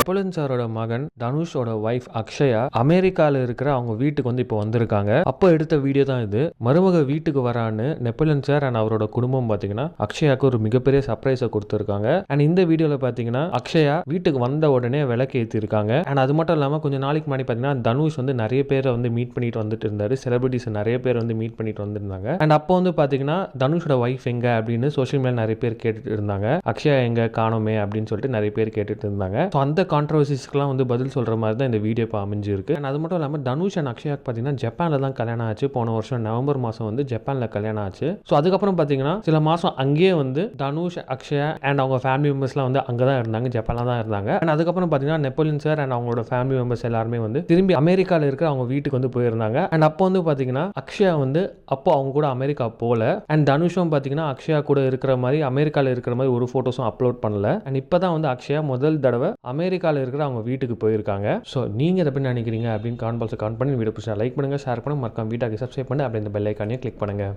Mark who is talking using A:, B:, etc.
A: Napoleon சாரோட மகன் தனுஷோட வைஃப் அக்ஷயா அமெரிக்கால இருக்கிற அவங்க வீட்டுக்கு வந்து இப்போ வந்திருக்காங்க. அப்போ எடுத்த வீடியோ தான் இது. மருமக வீட்டுக்கு வரான்னு நெப்போலியன் சார் அண்ட் அவரோட குடும்பம் பாத்தீங்கன்னா அக்ஷயாக்கு ஒரு மிகப்பெரிய சர்ப்ரைஸை கொடுத்துருக்காங்க. அண்ட் இந்த வீடியோல பாத்தீங்கன்னா அக்ஷயா வீட்டுக்கு வந்த உடனே விளக்கு ஏற்றிருக்காங்க. அண்ட் அது மட்டும் இல்லாம கொஞ்சம் நாளைக்கு முன்னாடி பாத்தீங்கன்னா தனுஷ் வந்து நிறைய பேரை வந்து மீட் பண்ணிட்டு வந்துட்டு இருந்தாரு. செலிபிரிட்டிஸ் நிறைய பேர் வந்து மீட் பண்ணிட்டு வந்திருந்தாங்க. அண்ட் அப்போ வந்து பாத்தீங்கன்னா தனுஷோட வைஃப் எங்க அப்படின்னு சோஷியல் மீடியா நிறைய பேர் கேட்டுட்டு இருந்தாங்க. அக்ஷயா எங்க காணோமே அப்படின்னு சொல்லிட்டு நிறைய பேர் கேட்டுட்டு இருந்தாங்க. அந்த கான்ட்ரவர்சிஸ்க்குலாம் வந்து பதில் சொல்ற மாதிரி தான் இந்த வீடியோ இப்போ அமைஞ்சிருக்கு. அண்ட் அது மட்டும் இல்லாமல் தனுஷ் அண்ட் அக்ஷயாக்கு பார்த்தீங்கன்னா ஜப்பானில் தான் கல்யாணம் ஆச்சு. போன வருஷம் நவம்பர் மாதம் வந்து ஜப்பானில் கல்யாணம் ஆச்சு. ஸோ அதுக்கப்புறம் பார்த்தீங்கன்னா சில மாதம் அங்கேயே வந்து தனுஷ் அக்ஷயா அண்ட் அவங்க ஃபேமிலி மெம்பர்ஸ்லாம் வந்து அங்கே தான் இருந்தாங்க, ஜப்பானில் தான் இருந்தாங்க. அண்ட் அதுக்கப்புறம் பார்த்தீங்கன்னா நெப்போலியன் சார் அண்ட் அவங்களோட ஃபேமிலி மெம்பர்ஸ் எல்லாருமே வந்து திரும்பி அமெரிக்காவில் இருக்கிற அவங்க வீட்டுக்கு வந்து போயிருந்தாங்க. அண்ட் அப்போ வந்து பார்த்தீங்கன்னா அக்ஷயா வந்து அப்போ அவங்க கூட அமெரிக்கா போல. அண்ட் தனுஷும் பார்த்தீங்கன்னா அக்ஷயா கூட இருக்கிற மாதிரி அமெரிக்காவில் இருக்கிற மாதிரி ஒரு ஃபோட்டோஸும் அப்லோட் பண்ணல. அண்ட் இப்போ தான் வந்து அக்ஷயா முதல் தடவை அமெரிக்காவில் இருக்கிற அவங்க வீட்டுக்கு போயிருக்காங்க. ஸோ நீங்கள் எதை பற்றி நினைக்கிறீங்க அப்படின்னு கமெண்ட் பாக்ஸில் கமெண்ட் பண்ணி வீடியோ பிடிச்சா லைக் பண்ணுங்கள், ஷேர் பண்ணுங்கள், மறக்காம வீட்டாக்கு சப்ஸ்கிரைப் பண்ணி அப்படியே இந்த பெல் ஐக்கானையும் கிளிக் பண்ணுங்கள்.